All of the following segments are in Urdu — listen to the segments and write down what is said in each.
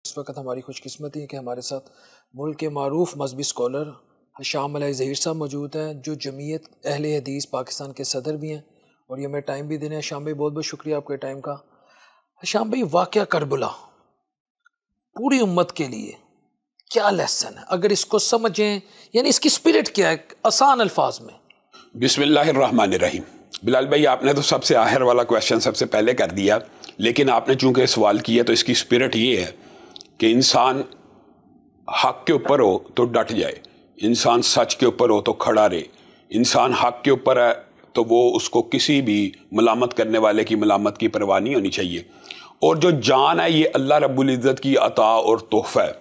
اس وقت ہماری خوش قسمتی ہے کہ ہمارے ساتھ ملک کے معروف مذہبی اسکالر حشام علیہ ظہیر صاحب موجود ہیں، جو جمعیت اہل حدیث پاکستان کے صدر بھی ہیں، اور یہ ہمیں ٹائم بھی دینے ہیں۔ حشام بھائی بہت بہت شکریہ آپ کے ٹائم کا۔ حشام بھائی، واقعہ کربلا پوری امت کے لیے کیا لیسن ہے اگر اس کو سمجھیں، یعنی اس کی اسپرٹ کیا ہے آسان الفاظ میں؟ بسم اللہ الرحمن الرحیم۔ بلال بھائی، آپ نے تو سب سے آخر والا کویشچن سب سے پہلے کر دیا، لیکن آپ نے چونکہ سوال کیا تو اس کی اسپرٹ یہ ہے کہ انسان حق کے اوپر ہو تو ڈٹ جائے، انسان سچ کے اوپر ہو تو کھڑا رہے، انسان حق کے اوپر ہے تو وہ اس کو کسی بھی ملامت کرنے والے کی ملامت کی پرواہ نہیں ہونی چاہیے۔ اور جو جان ہے یہ اللہ رب العزت کی عطا اور تحفہ ہے۔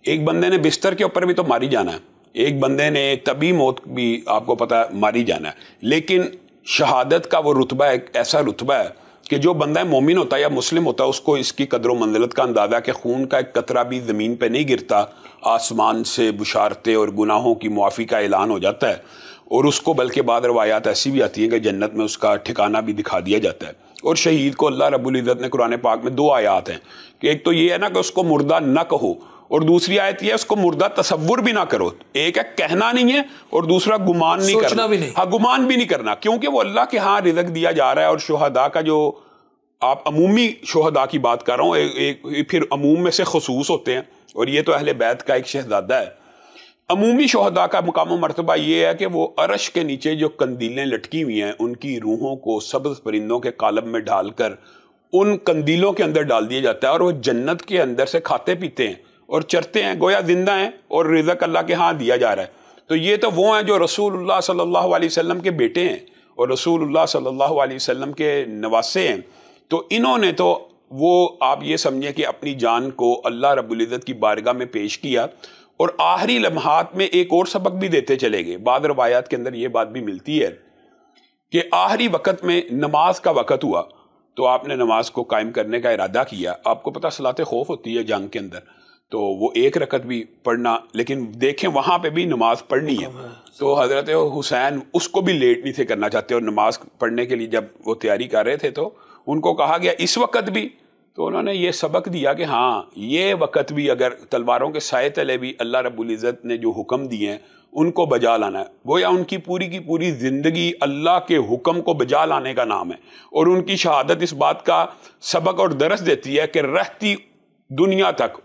ایک بندے نے بستر کے اوپر بھی تو ماری جانا ہے، ایک بندے نے طبی موت بھی آپ کو پتہ ہے ماری جانا ہے، لیکن شہادت کا وہ رتبہ ایک ایسا رتبہ ہے کہ جو بندہ مومن ہوتا ہے یا مسلم ہوتا ہے اس کو اس کی قدر و منزلت کا اندازہ ہے کہ خون کا ایک قطرہ بھی زمین پہ نہیں گرتا، آسمان سے بشارتیں اور گناہوں کی معافی کا اعلان ہو جاتا ہے، اور اس کو بلکہ بعض روایات ایسی بھی آتی ہیں کہ جنت میں اس کا ٹھکانہ بھی دکھا دیا جاتا ہے۔ اور شہید کو اللہ رب العزت نے قرآن پاک میں 2 آیات ہیں کہ ایک تو یہ ہے نا کہ اس کو مردہ نہ کہو، اور دوسری آیت یہ ہے اس کو مردہ تصور بھی نہ کرو۔ ایک ہے کہنا نہیں ہے اور دوسرا گمان نہیں کرنا، بھی نہیں، ہاں گمان بھی نہیں کرنا، کیونکہ وہ اللہ کے ہاں رزق دیا جا رہا ہے۔ اور شہداء کا جو آپ عمومی شہداء کی بات کر رہا ہوں، ایک پھر عموم میں سے خصوص ہوتے ہیں، اور یہ تو اہل بیت کا ایک شہزادہ ہے۔ عمومی شہداء کا مقام و مرتبہ یہ ہے کہ وہ عرش کے نیچے جو قندیلیں لٹکی ہوئی ہیں ان کی روحوں کو سبز پرندوں کے قالب میں ڈال کر ان قندیلوں کے اندر ڈال دیا جاتا ہے، اور وہ جنت کے اندر سے کھاتے پیتے ہیں اور چرتے ہیں، گویا زندہ ہیں اور رزق اللہ کے ہاں دیا جا رہا ہے۔ تو یہ تو وہ ہیں جو رسول اللہ صلی اللہ علیہ وسلم کے بیٹے ہیں اور رسول اللہ صلی اللہ علیہ وسلم کے نواسے ہیں۔ تو انہوں نے تو وہ آپ یہ سمجھیں کہ اپنی جان کو اللہ رب العزت کی بارگاہ میں پیش کیا، اور آخری لمحات میں ایک اور سبق بھی دیتے چلے گئے۔ بعض روایات کے اندر یہ بات بھی ملتی ہے کہ آخری وقت میں نماز کا وقت ہوا تو آپ نے نماز کو قائم کرنے کا ارادہ کیا۔ آپ کو پتہ صلاۃ خوف ہوتی ہے جنگ کے اندر، تو وہ 1 رکعت بھی پڑھنا، لیکن دیکھیں وہاں پہ بھی نماز پڑھنی ہے۔ تو حضرت حسین اس کو بھی لیٹ نہیں تھے کرنا چاہتے، اور نماز پڑھنے کے لیے جب وہ تیاری کر رہے تھے تو ان کو کہا گیا اس وقت بھی، تو انہوں نے یہ سبق دیا کہ ہاں یہ وقت بھی اگر تلواروں کے سائے تلے بھی اللہ رب العزت نے جو حکم دیے ہیں ان کو بجا لانا ہے۔ گویا ان کی پوری زندگی اللہ کے حکم کو بجا لانے کا نام ہے، اور ان کی شہادت اس بات کا سبق اور درس دیتی ہے کہ رہتی دنیا تک،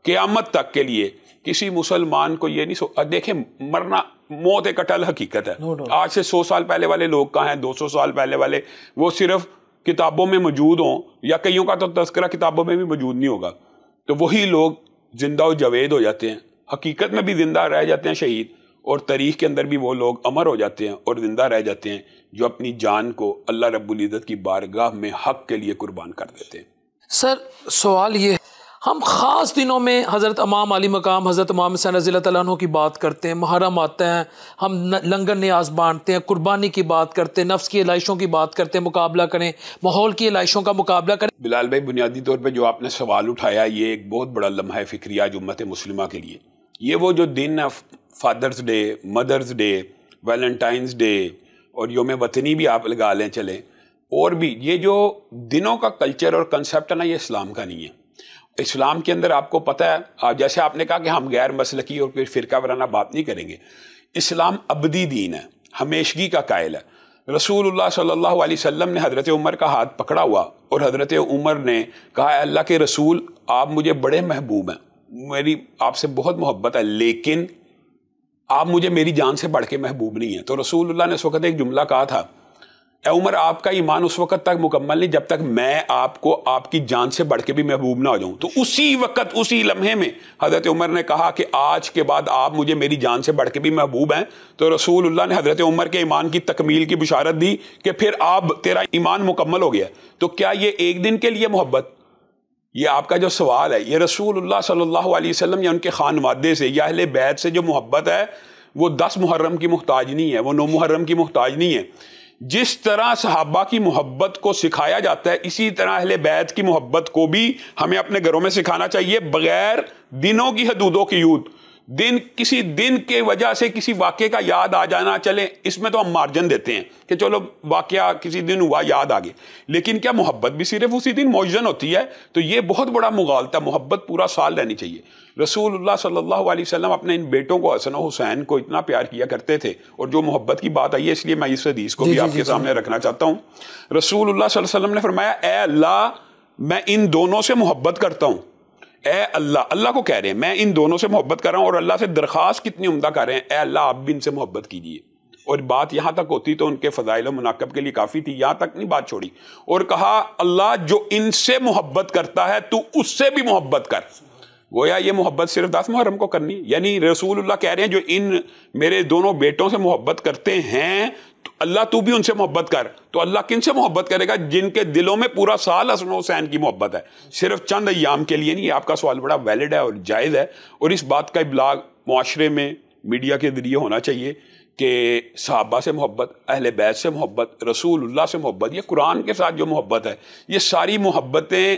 قیامت تک کے لیے کسی مسلمان کو یہ نہیں دیکھیں مرنا، موت ایک اٹل حقیقت ہے۔ آج سے 100 سال پہلے والے لوگ کہاں ہیں، 200 سال پہلے والے، وہ صرف کتابوں میں موجود ہوں، یا کئیوں کا تو تذکرہ کتابوں میں بھی موجود نہیں ہوگا، تو وہی لوگ زندہ و جاوید ہو جاتے ہیں، حقیقت میں بھی زندہ رہ جاتے ہیں شہید، اور تاریخ کے اندر بھی وہ لوگ امر ہو جاتے ہیں اور زندہ رہ جاتے ہیں جو اپنی جان کو اللہ رب العزت کی بارگاہ میں حق کے لیے قربان کر دیتے ہیں۔ سر سوال یہ ہے، ہم خاص دنوں میں حضرت امام علی مقام حضرت امام حسین رضی اللہ تعالیٰ عنہ کی بات کرتے ہیں، محرم آتے ہیں، ہم لنگر نیاز بانٹتے ہیں، قربانی کی بات کرتے ہیں، نفس کی علائشوں کی بات کرتے ہیں، مقابلہ کریں، ماحول کی علائشوں کا مقابلہ کریں۔ بلال بھائی، بنیادی طور پہ جو آپ نے سوال اٹھایا یہ ایک بہت بڑا لمحہ فکریہ ہے امت مسلمہ کے لیے۔ یہ وہ جو دن ہے، Father's Day, Mother's Day, Valentine's Day, اور یوم وطنی بھی آپ لگا لیں چلیں، اور بھی یہ جو دنوں کا کلچر اور کنسیپٹ ہے نا، یہ اسلام کا نہیں ہے۔ اسلام کے اندر آپ کو پتہ ہے، جیسے آپ نے کہا کہ ہم غیر مسلکی اور کوئی فرقہ وارانہ بات نہیں کریں گے، اسلام ابدی دین ہے، ہمیشگی کا قائل ہے۔ رسول اللہ صلی اللہ علیہ وسلم نے حضرت عمر کا ہاتھ پکڑا ہوا، اور حضرت عمر نے کہا اے اللہ کے رسول، آپ مجھے بڑے محبوب ہیں، میری آپ سے بہت محبت ہے، لیکن آپ مجھے میری جان سے بڑھ کے محبوب نہیں ہیں۔ تو رسول اللہ نے اس وقت ایک جملہ کہا تھا، اے عمر آپ کا ایمان اس وقت تک مکمل نہیں جب تک میں آپ کو آپ کی جان سے بڑھ کے بھی محبوب نہ ہو جاؤں۔ تو اسی وقت، اسی لمحے میں حضرت عمر نے کہا کہ آج کے بعد آپ مجھے میری جان سے بڑھ کے بھی محبوب ہیں۔ تو رسول اللہ نے حضرت عمر کے ایمان کی تکمیل کی بشارت دی کہ پھر آپ تیرا ایمان مکمل ہو گیا۔ تو کیا یہ ایک دن کے لیے محبت، یہ آپ کا جو سوال ہے، یہ رسول اللہ صلی اللہ علیہ وسلم یا ان کے خانوادے سے یا اہل بیت سے جو محبت ہے وہ 10 محرم کی محتاج نہیں ہے، وہ 9 محرم کی محتاج نہیں ہے۔ جس طرح صحابہ کی محبت کو سکھایا جاتا ہے، اسی طرح اہل بیت کی محبت کو بھی ہمیں اپنے گھروں میں سکھانا چاہیے، بغیر دنوں کی حدود و قیود۔ کسی دن کے وجہ سے کسی واقعے کا یاد آ جانا چلے اس میں تو ہم مارجن دیتے ہیں کہ چلو واقعہ کسی دن ہوا یاد آ گیا، لیکن کیا محبت بھی صرف اسی دن موجزن ہوتی ہے؟ تو یہ بہت بڑا مغالطہ، محبت پورا سال رہنی چاہیے۔ رسول اللہ صلی اللہ علیہ وسلم اپنے ان بیٹوں کو حسن و حسین کو اتنا پیار کیا کرتے تھے، اور جو محبت کی بات آئی ہے اس لیے میں اس حدیث کو بھی آپ کے سامنے رکھنا چاہتا ہوں۔ رسول اللہ صلی اللہ علیہ وسلم نے فرمایا اے اللہ میں ان دونوں سے محبت کرتا ہوں، اے اللہ، اللہ کو کہہ رہے ہیں میں ان دونوں سے محبت کر رہا ہوں، اور اللہ سے درخواست کتنی عمدہ کر رہے ہیں، اے اللہ آپ بھی ان سے محبت کیجیے۔ اور بات یہاں تک ہوتی تو ان کے فضائل و مناقب کے لیے کافی تھی، یہاں تک نہیں بات چھوڑی، اور کہا اللہ جو ان سے محبت کرتا ہے تو اس سے بھی محبت کر۔ گویا یہ محبت صرف 10 محرم کو کرنی، یعنی رسول اللہ کہہ رہے ہیں جو ان میرے دونوں بیٹوں سے محبت کرتے ہیں تو اللہ تو بھی ان سے محبت کر۔ تو اللہ کن سے محبت کرے گا؟ جن کے دلوں میں پورا سال حسن و حسین کی محبت ہے، صرف چند ایام کے لیے نہیں۔ آپ کا سوال بڑا ویلڈ ہے اور جائز ہے، اور اس بات کا ابلاغ معاشرے میں میڈیا کے ذریعے ہونا چاہیے کہ صحابہ سے محبت، اہل بیت سے محبت، رسول اللہ سے محبت، یہ قرآن کے ساتھ جو محبت ہے، یہ ساری محبتیں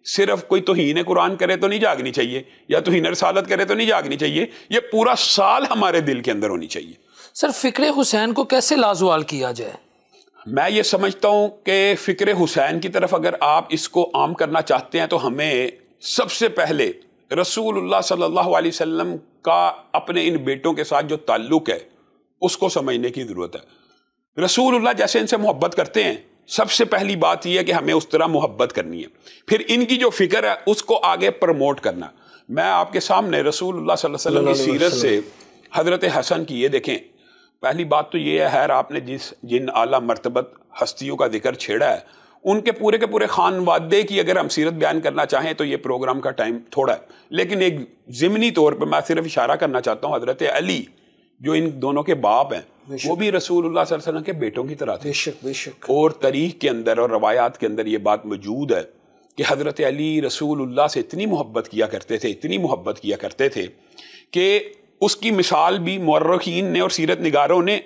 صرف کوئی توہین قرآن کرے تو نہیں جاگنی چاہیے، یا توہین رسالت کرے تو نہیں جاگنی چاہیے، یہ پورا سال ہمارے دل کے اندر ہونی چاہیے۔ سر فکر حسین کو کیسے لازوال کیا جائے؟ میں یہ سمجھتا ہوں کہ فکر حسین کی طرف اگر آپ اس کو عام کرنا چاہتے ہیں تو ہمیں سب سے پہلے رسول اللہ صلی اللہ علیہ وسلم کا اپنے ان بیٹوں کے ساتھ جو تعلق ہے اس کو سمجھنے کی ضرورت ہے۔ رسول اللہ جیسے ان سے محبت کرتے ہیں، سب سے پہلی بات یہ ہے کہ ہمیں اس طرح محبت کرنی ہے، پھر ان کی جو فکر ہے اس کو آگے پروموٹ کرنا۔ میں آپ کے سامنے رسول اللہ صلی اللہ علیہ وسلم کی سیرت سے حضرت حسن کی یہ دیکھیں، پہلی بات تو یہ ہے خیر آپ نے جن اعلیٰ مرتبت ہستیوں کا ذکر چھیڑا ہے ان کے پورے خانوادے کی اگر ہم سیرت بیان کرنا چاہیں تو یہ پروگرام کا ٹائم تھوڑا ہے، لیکن ایک ضمنی طور پہ میں صرف اشارہ کرنا چاہتا ہوں، حضرت علی جو ان دونوں کے باپ ہیں وہ بھی رسول اللہ صلی اللہ علیہ وسلم کے بیٹوں کی طرح تھے۔ بے شک۔ اور تاریخ کے اندر اور روایات کے اندر یہ بات موجود ہے کہ حضرت علی رسول اللہ سے اتنی محبت کیا کرتے تھے کہ اس کی مثال بھی مورخین نے اور سیرت نگاروں نے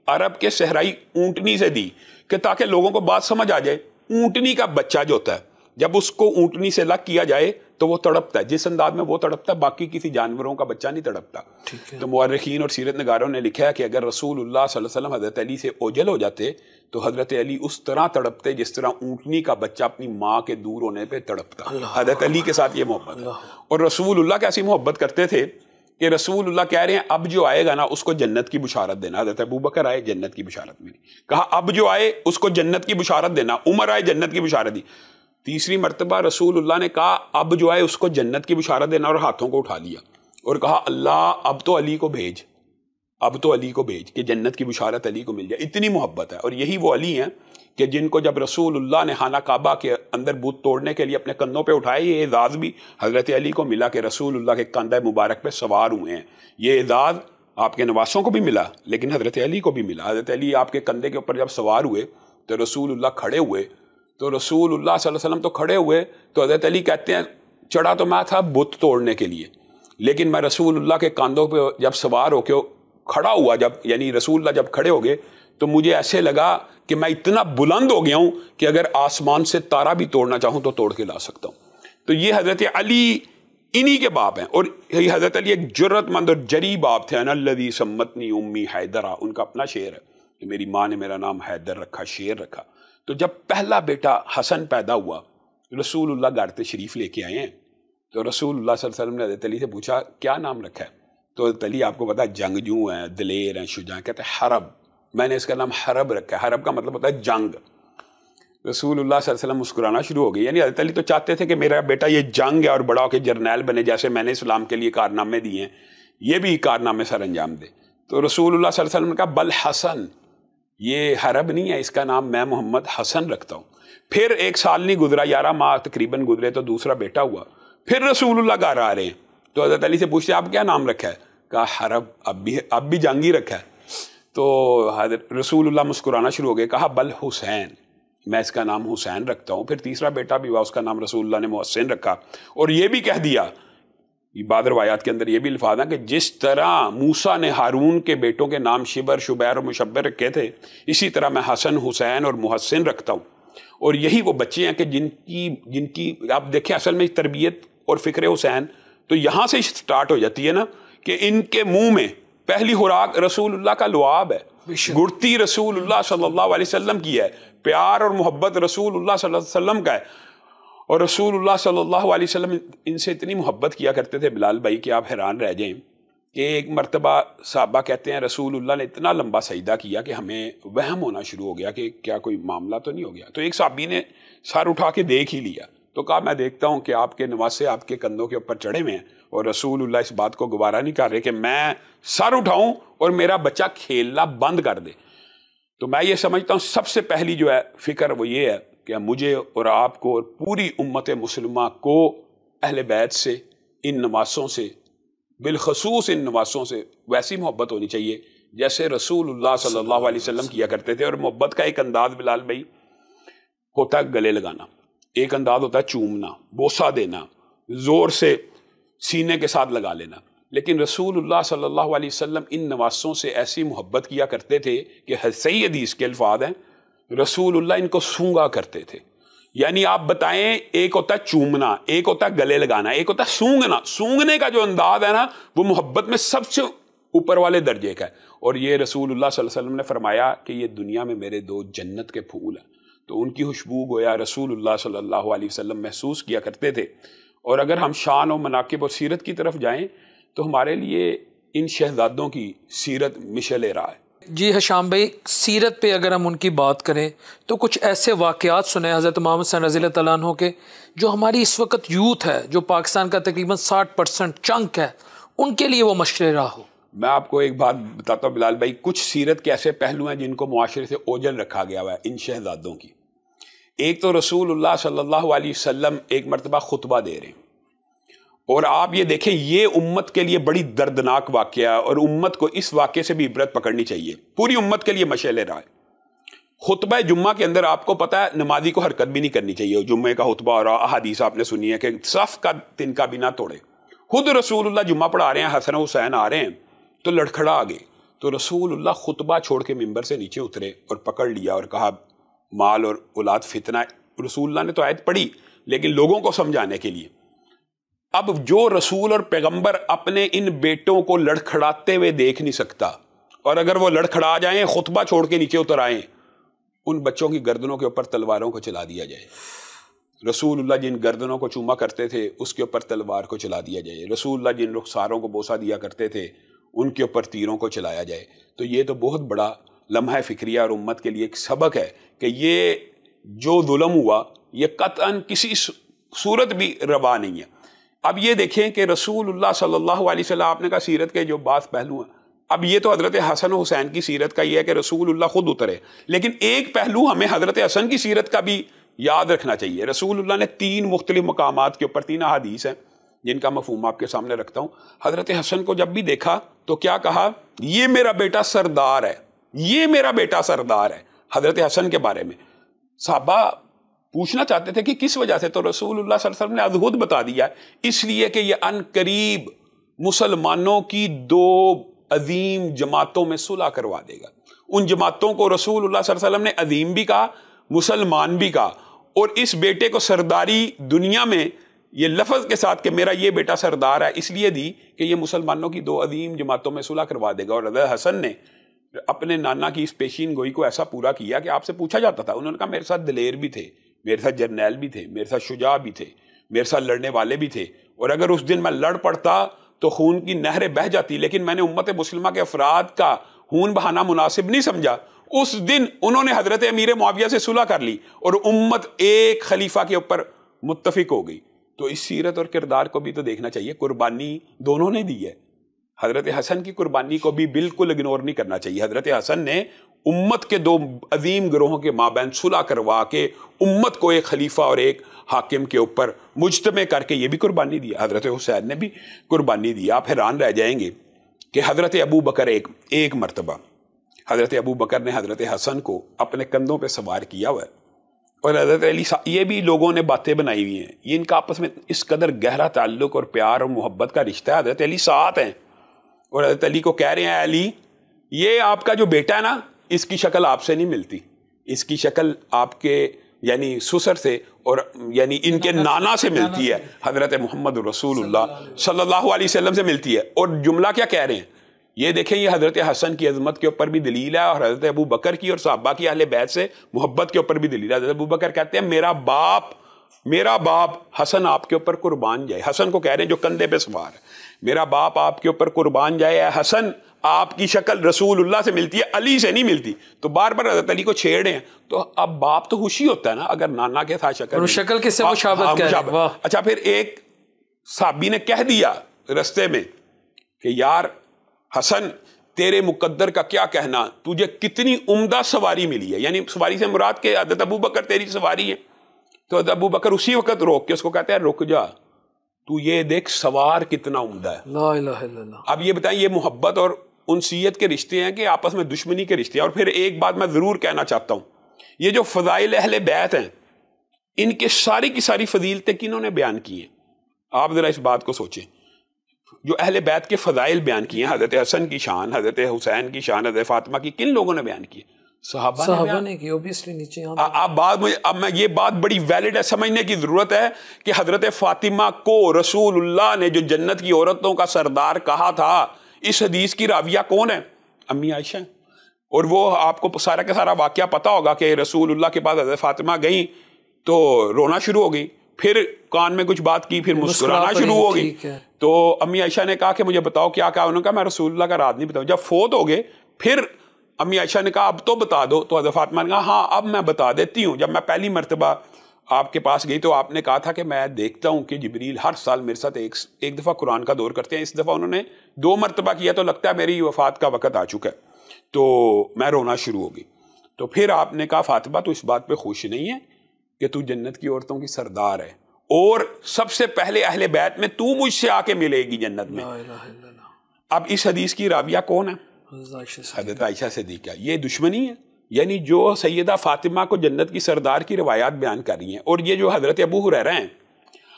عرب کے صحرائی اونٹنی سے دی کہ تاکہ لوگوں کو بات سمجھ آ جائے۔ اونٹنی کا بچہ جو ہوتا ہے جب اس کو اونٹنی سے الگ کیا جائے تو وہ تڑپتا ہے، جس انداز میں وہ تڑپتا ہے باقی کسی جانوروں کا بچہ نہیں تڑپتا۔ تو مورخین اور سیرت نگاروں نے لکھا ہے کہ اگر رسول اللہ صلی اللہ علیہ وسلم حضرت علی سے اوجھل ہو جاتے تو حضرت علی اس طرح تڑپتے جس طرح اونٹنی کا بچہ اپنی ماں کے دور ہونے پہ تڑپتا۔ حضرت علی کے ساتھ یہ محبت ہے۔ اور رسول اللہ کیسی محبت کرتے تھے کہ رسول اللہ کہہ رہے ہیں اب جو آئے گا نا اس کو جنت کی بشارت دینا۔ حضرت ابوبکر آئے جنت کی بشارت ملی، کہا اب جو آئے اس کو جنت کی بشارت دینا۔ عمر آئے جنت کی بشارت دی۔ تیسری مرتبہ رسول اللہ نے کہا اب جو آئے اس کو جنت کی بشارت دینا، اور ہاتھوں کو اٹھا لیا اور کہا اللہ اب تو علی کو بھیج کہ جنت کی بشارت علی کو مل جائے۔ اتنی محبت ہے، اور یہی وہ علی ہیں کہ جن کو جب رسول اللہ نے خانہ کعبہ کے اندر بت توڑنے کے لیے اپنے کندھوں پہ اٹھائے، یہ اعزاز بھی حضرت علی کو ملا کہ رسول اللہ کے کندھے مبارک پہ سوار ہوئے ہیں۔ یہ اعزاز آپ کے نواسوں کو بھی ملا لیکن حضرت علی کو بھی ملا۔ حضرت علی آپ کے کندھے کے اوپر جب سوار ہوئے تو رسول اللہ کھڑے ہوئے، تو رسول اللہ صلی اللہ علیہ وسلم تو کھڑے ہوئے تو حضرت علی کہتے ہیں چڑھا تو میں تھا بت توڑنے کے لیے، لیکن میں رسول اللہ کے کاندھوں پہ جب سوار ہو کے کھڑا ہوا، یعنی رسول اللہ جب کھڑے ہو گئے تو مجھے ایسے لگا کہ میں اتنا بلند ہو گیا ہوں کہ اگر آسمان سے تارا بھی توڑنا چاہوں تو توڑ کے لا سکتا ہوں۔ تو یہ حضرت علی انہی کے باپ ہیں، اور یہ حضرت علی ایک جرت مند اور جری باپ تھے۔ انا الذی سمتنی امی حیدرا، ان کا اپنا شعر ہے کہ میری ماں نے میرا نام حیدر رکھا، شیر رکھا۔ تو جب پہلا بیٹا حسن پیدا ہوا رسول اللہ گھر تشریف لے کے آئے ہیں، تو رسول اللہ صلی اللہ علیہ وسلم نے حضرت علی سے پوچھا کیا نام رکھا ہے؟ تو حضرت علی آپ کو پتا جنگجو ہیں، دلیر ہیں، شجاع، کہتے ہیں حرب، میں نے اس کا نام حرب رکھا ہے۔ حرب کا مطلب ہوتا ہے جنگ۔ رسول اللہ صلی اللہ علیہ وسلم مسکرانا شروع ہو گئی، یعنی حضرت علی تو چاہتے تھے کہ میرا بیٹا یہ جنگ ہے اور بڑا ہو کے جرنیل بنے، جیسے میں نے اسلام کے لیے کارنامے دیے ہیں یہ بھی کارنامے سر انجام دے۔ تو رسول اللہ صلی اللہ علیہ وسلم نے کہا بل حسن، یہ حرب نہیں ہے، اس کا نام میں محمد حسن رکھتا ہوں۔ پھر 1 سال نہیں گزرا، 11 ماہ تقریباً گزرے تو دوسرا بیٹا ہوا۔ پھر رسول اللہ گھر آ رہے ہیں تو حضرت علی سے پوچھتے آپ کیا نام رکھا ہے؟ کہا حرب، اب بھی جنگ ہی رکھا ہے۔ تو حضرت رسول اللہ مسکرانا شروع ہو گئے، کہا بل حسین، میں اس کا نام حسین رکھتا ہوں۔ پھر تیسرا بیٹا بھی ہوا، اس کا نام رسول اللہ نے محسن رکھا، اور یہ بھی کہہ دیا، بعض روایات کے اندر یہ بھی الفاظ ہیں کہ جس طرح موسیٰ نے ہارون کے بیٹوں کے نام شبر، شبیر اور مشبر رکھے تھے، اسی طرح میں حسن، حسین اور محسن رکھتا ہوں۔ اور یہی وہ بچے ہیں کہ جن کی آپ دیکھیں اصل میں تربیت اور فکر حسین تو یہاں سے سٹارٹ ہو جاتی ہے نا کہ ان کے منہ میں پہلی خوراک رسول اللہ کا لعاب ہے, گڑتی رسول اللہ صلی اللہ علیہ وسلم کی ہے, پیار اور محبت رسول اللہ صلی اللہ علیہ وسلم کا ہے. اور رسول اللہ صلی اللہ علیہ وسلم ان سے اتنی محبت کیا کرتے تھے بلال بھائی کہ آپ حیران رہ جائیں کہ ایک مرتبہ صحابہ کہتے ہیں رسول اللہ نے اتنا لمبا سجدہ کیا کہ ہمیں وہم ہونا شروع ہو گیا کہ کیا کوئی معاملہ تو نہیں ہو گیا. تو ایک صحابی نے سر اٹھا کے دیکھ ہی لیا, تو کہا میں دیکھتا ہوں کہ آپ کے نواسے آپ کے کندھوں کے اوپر چڑھے ہوئے ہیں اور رسول اللہ اس بات کو گوارا نہیں کر رہے کہ میں سر اٹھاؤں اور میرا بچہ کھیلنا بند کر دے. تو میں یہ سمجھتا ہوں سب سے پہلی جو ہے فکر وہ یہ ہے کہ مجھے اور آپ کو اور پوری امت مسلمہ کو اہل بیت سے, ان نواسوں سے, بالخصوص ان نواسوں سے ویسی محبت ہونی چاہیے جیسے رسول اللہ صلی اللہ علیہ وسلم کیا کرتے تھے. اور محبت کا ایک انداز بلال بھائی ہوتا ہے گلے لگانا, ایک انداز ہوتا ہے چومنا, بوسہ دینا, زور سے سینے کے ساتھ لگا لینا. لیکن رسول اللہ صلی اللہ علیہ وسلم ان نواسوں سے ایسی محبت کیا کرتے تھے کہ صحیح حدیث کے الفاظ ہیں رسول اللہ ان کو سونگا کرتے تھے. یعنی آپ بتائیں, ایک ہوتا ہے چومنا, ایک ہوتا ہے گلے لگانا, ایک ہوتا ہے سونگنا. سونگنے کا جو انداز ہے نا وہ محبت میں سب سے اوپر والے درجے کا ہے. اور یہ رسول اللہ صلی اللہ علیہ وسلم نے فرمایا کہ یہ دنیا میں میرے 2 جنت کے پھول ہیں, تو ان کی خوشبو گویا رسول اللہ صلی اللہ علیہ وسلم محسوس کیا کرتے تھے. اور اگر ہم شان و مناقب اور سیرت کی طرف جائیں تو ہمارے لیے ان شہزادوں کی سیرت مشعل راہ ہے. جی حشام بھائی, سیرت پہ اگر ہم ان کی بات کریں تو کچھ ایسے واقعات سنیں حضرت امام حسین رضی اللہ تعالیٰ عنہ کے جو ہماری اس وقت یوتھ ہے, جو پاکستان کا تقریباً 60% چنک ہے, ان کے لیے وہ مشعل راہ ہو. میں آپ کو ایک بات بتاتا ہوں بلال بھائی, کچھ سیرت کے ایسے پہلو ہیں جن کو معاشرے سے اوجھل رکھا گیا ہوا ہے ان شہزادوں کی. ایک تو رسول اللہ صلی اللہ علیہ وسلم ایک مرتبہ خطبہ دے رہے ہیں, اور آپ یہ دیکھیں یہ امت کے لیے بڑی دردناک واقعہ ہے, اور امت کو اس واقعے سے بھی عبرت پکڑنی چاہیے, پوری امت کے لیے مشعل راہ. خطبہ جمعہ کے اندر آپ کو پتہ ہے نمازی کو حرکت بھی نہیں کرنی چاہیے. جمعے کا خطبہ اور احادیث آپ نے سنی ہے کہ صف کا تنکا بھی نہ توڑے. خود رسول اللہ جمعہ پڑھا رہے ہیں, حسن حسین آ رہے ہیں تو لڑکھڑا آ گئے, تو رسول اللہ خطبہ چھوڑ کے ممبر سے نیچے اترے اور پکڑ لیا اور کہا مال اور اولاد فتنہ. رسول اللہ نے تو آیت پڑھی لیکن لوگوں کو سمجھانے کے لیے. اب جو رسول اور پیغمبر اپنے ان بیٹوں کو لڑکھڑاتے ہوئے دیکھ نہیں سکتا, اور اگر وہ لڑکھڑا جائیں, خطبہ چھوڑ کے نیچے اتر آئیں, ان بچوں کی گردنوں کے اوپر تلواروں کو چلا دیا جائے. رسول اللہ جن گردنوں کو چوما کرتے تھے اس کے اوپر تلوار کو چلا دیا جائے. رسول اللہ جن رخساروں کو بوسہ دیا کرتے تھے ان کے اوپر تیروں کو چلایا جائے. تو یہ تو بہت بڑا لمحہ فکریہ اور امت کے لیے ایک سبق ہے کہ یہ جو ظلم ہوا یہ قطعاً کسی صورت بھی روا نہیں ہے. اب یہ دیکھیں کہ رسول اللہ صلی اللہ علیہ وسلم, آپ نے کہا سیرت کے جو بعض پہلو ہیں, اب یہ تو حضرت حسن و حسین کی سیرت کا یہ ہے کہ رسول اللہ خود اترے, لیکن ایک پہلو ہمیں حضرت حسن کی سیرت کا بھی یاد رکھنا چاہیے. رسول اللہ نے 3 مختلف مقامات کے اوپر 3 احادیث ہیں جن کا مفہوم آپ کے سامنے رکھتا ہوں. حضرت حسن کو جب بھی دیکھا تو کیا کہا, یہ میرا بیٹا سردار ہے, یہ میرا بیٹا سردار ہے. حضرت حسن کے بارے میں صحابہ پوچھنا چاہتے تھے کہ کس وجہ سے, تو رسول اللہ صلی اللہ علیہ وسلم نے ازہد بتا دیا, اس لیے کہ یہ ان قریب مسلمانوں کی 2 عظیم جماعتوں میں صلح کروا دے گا. ان جماعتوں کو رسول اللہ صلی اللہ علیہ وسلم نے عظیم بھی کہا, مسلمان بھی کہا, اور اس بیٹے کو سرداری دنیا میں یہ لفظ کے ساتھ کہ میرا یہ بیٹا سردار ہے اس لیے دی کہ یہ مسلمانوں کی 2 عظیم جماعتوں میں صلح کروا دے گا. اور حضرت حسن نے اپنے نانا کی اس پیشین گوئی کو ایسا پورا کیا کہ آپ سے پوچھا جاتا تھا, انہوں نے کہا میرے ساتھ دلیر بھی تھے, میرے ساتھ جرنیل بھی تھے, میرے ساتھ شجاع بھی تھے, میرے ساتھ لڑنے والے بھی تھے, اور اگر اس دن میں لڑ پڑتا تو خون کی نہریں بہہ جاتی, لیکن میں نے امت مسلمہ کے افراد کا خون بہانا مناسب نہیں سمجھا. اس دن انہوں نے حضرت امیر معاویہ سے صلح کر لی اور امت ایک خلیفہ کے اوپر متفق ہو گئی. تو اس سیرت اور کردار کو بھی تو دیکھنا چاہیے, قربانی دونوں نے دی ہے. حضرت حسن کی قربانی کو بھی بالکل اگنور نہیں کرنا چاہیے. حضرت حسن نے امت کے 2 عظیم گروہوں کے مابین صلح کروا کے امت کو ایک خلیفہ اور ایک حاکم کے اوپر مجتمع کر کے یہ بھی قربانی دی. حضرت حسین نے بھی قربانی دی. آپ حیران رہ جائیں گے کہ حضرت ابو بکر ایک مرتبہ حضرت ابو بکر نے حضرت حسن کو اپنے کندھوں پہ سوار کیا ہوا ہے, اور حضرت علی, یہ بھی لوگوں نے باتیں بنائی ہوئی ہیں, یہ ان کا آپس میں اس قدر گہرا تعلق اور پیار اور محبت کا رشتہ ہے. حضرت علی ساتھ ہیں اور حضرت علی کو کہہ رہے ہیں, علی یہ آپ کا جو بیٹا ہے نا اس کی شکل آپ سے نہیں ملتی, اس کی شکل آپ کے یعنی سسر سے اور یعنی ان کے نانا سے ملتی ہے، حضرت محمد رسول اللہ صلی اللہ علیہ وسلم سے ملتی ہے. اور جملہ کیا کہہ رہے ہیں یہ دیکھیں، یہ حضرت حسن کی عظمت کے اوپر بھی دلیل ہے، اور حضرت ابو بکر کی اور صحابہ کی اہل بیت سے محبت کے اوپر بھی دلیل ہے. حضرت ابو بکر کہتے ہیں میرا باپ حسن آپ کے اوپر قربان جائے. حسن کو کہہ رہے ہیں جو کندھے پہ سوار ہے، میرا باپ آپ کے اوپر قربان جائے. حسن آپ کی شکل رسول اللہ سے ملتی ہے، علی سے نہیں ملتی. تو بار بار حضرت علی کو چھیڑے ہیں. تو اب باپ تو خوشی ہوتا ہے نا اگر نانا کے ساتھ شکل کس سے مشابہت کہہ رہے ہیں. اچھا پھر ایک صحابی نے کہہ دیا رستے میں کہ یار حسن تیرے مقدر کا کیا کہنا، تجھے کتنی عمدہ سواری ملی ہے. یعنی سواری سے مراد کہ حضرت ابو بکر تیری سواری ہے. تو حضرت ابو بکر اسی وقت روک کے اس کو کہتے ہیں رک جا، تو یہ دیکھ سوار کتنا عمدہ ہے. لا الہ الا اللہ. اب یہ بتائیں یہ محبت اور انسیت کے رشتے ہیں کہ آپس میں دشمنی کے رشتے ہیں. اور پھر ایک بات میں ضرور کہنا چاہتا ہوں، یہ جو فضائل اہل بیت ہیں ان کے ساری کی ساری فضیلتیں کنہوں نے بیان کی ہیں؟ آپ ذرا اس بات کو سوچیں. جو اہل بیت کے فضائل بیان کیے ہیں، حضرت حسن کی شان، حضرت حسین کی شان، حضرت فاطمہ کی، کن لوگوں نے بیان کی؟ صحابہ نے کی. اوبیسلی نیچے اب میں یہ بات بڑی ویلڈ ہے، سمجھنے کی ضرورت ہے کہ حضرت فاطمہ کو رسول اللہ نے جو جنت کی عورتوں کا سردار کہا تھا، اس حدیث کی راویہ کون ہے؟ امی عائشہ. اور وہ آپ کو سارا کا سارا واقعہ پتا ہوگا کہ رسول اللہ کے پاس حضرت فاطمہ گئیں تو رونا شروع ہو گئی، پھر کان میں کچھ بات کی، پھر مسکرانا شروع ہو گئی. تو امی عائشہ نے کہا کہ مجھے بتاؤ کیا کہا. انہوں نے کہا میں رسول اللہ کا راز نہیں بتاؤں. جب فوت ہو گئے پھر امی عائشہ نے کہا اب تو بتا دو. تو حضرت فاطمہ نے کہا ہاں اب میں بتا دیتی ہوں. جب میں پہلی مرتبہ آپ کے پاس گئی تو آپ نے کہا تھا کہ میں دیکھتا ہوں کہ جبریل ہر سال میرے ساتھ ایک دفعہ قرآن کا دور کرتے ہیں. اس دفعہ انہوں نے 2 مرتبہ کیا تو لگتا ہے میری وفات کا وقت آ چکا ہے. تو میں رونا شروع ہو گئی. تو پھر آپ نے کہا فاطمہ تو اس بات پہ خوش نہیں ہے کہ تو جنت کی عورتوں کی سردار ہے اور سب سے پہلے اہل بیت میں تو مجھ سے آ کے ملے گی جنت میں. اب اس حدیث کی راویہ کون ہے؟ حضرت عائشہ صدیقہ. یہ دشمنی ہے، یعنی جو سیدہ فاطمہ کو جنت کی سردار کی روایات بیان کر رہی ہیں. اور یہ جو حضرت ابو ہریرہ ہیں،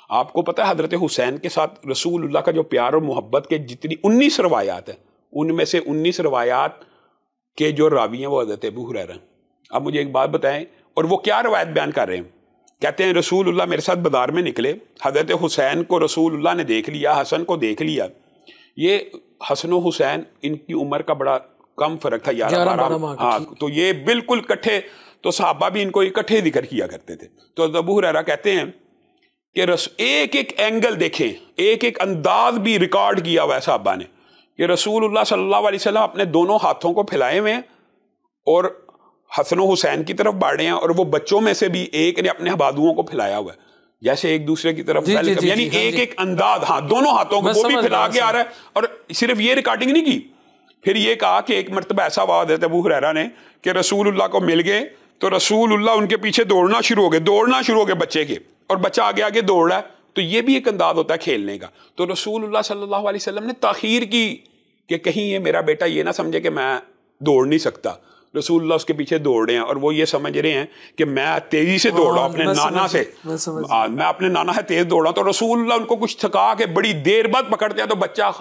آپ کو پتہ ہے حضرت حسین کے ساتھ رسول اللہ کا جو پیار اور محبت کے جتنی 19 روایات ہیں، ان میں سے 19 روایات کے جو راوی ہیں وہ حضرت ابو ہریرہ ہیں. اب مجھے ایک بات بتائیں، اور وہ کیا روایت بیان کر رہے ہیں؟ کہتے ہیں رسول اللہ میرے ساتھ بازار میں نکلے، حضرت حسین کو رسول اللہ نے دیکھ لیا، حسن کو دیکھ لیا. یہ حسن و حسین ان کی عمر کا بڑا کم فرق تھا، 11-12. ہاں تو یہ بالکل کٹھے، تو صحابہ بھی ان کو اکٹھے ذکر کیا کرتے تھے. تو ابو ہریرہ کہتے ہیں کہ ایک ایک اینگل دیکھیں، ایک ایک انداز بھی ریکارڈ کیا ہوا ہے صحابہ نے کہ رسول اللہ صلی اللہ علیہ وسلم اپنے دونوں ہاتھوں کو پھیلائے ہوئے ہیں اور حسن و حسین کی طرف بڑھے ہیں، اور وہ بچوں میں سے بھی ایک نے اپنے بازوؤں کو پھیلایا ہوا ہے جیسے ایک دوسرے کی طرف یعنی ایک ایک انداز. ہاں دونوں ہاتھوں کو وہ بھی پھیلا کے آ رہا ہے. اور صرف یہ ریکارڈنگ نہیں کی، پھر یہ کہا کہ ایک مرتبہ ایسا ہوا حضرت ابو ہریرہ نے کہ رسول اللہ کو مل گئے تو رسول اللہ ان کے پیچھے دوڑنا شروع ہو گئے بچے کے، اور بچہ آگے آگے دوڑ رہا ہے. تو یہ بھی ایک انداز ہوتا ہے کھیلنے کا. تو رسول اللہ صلی اللہ علیہ وسلم نے تاخیر کی کہ کہیں یہ میرا بیٹا یہ نہ سمجھے کہ میں دوڑ نہیں سکتا. رسول اللہ اس کے پیچھے دوڑ رہے ہیں اور وہ یہ سمجھ رہے ہیں کہ میں تیزی سے دوڑ رہا ہوں اپنے نانا سے، میں اپنے نانا سے تیز دوڑ رہا ہوں. تو رسول اللہ ان کو کچھ تھکا کے بڑی دیر بعد پکڑتے ہیں تو بچہ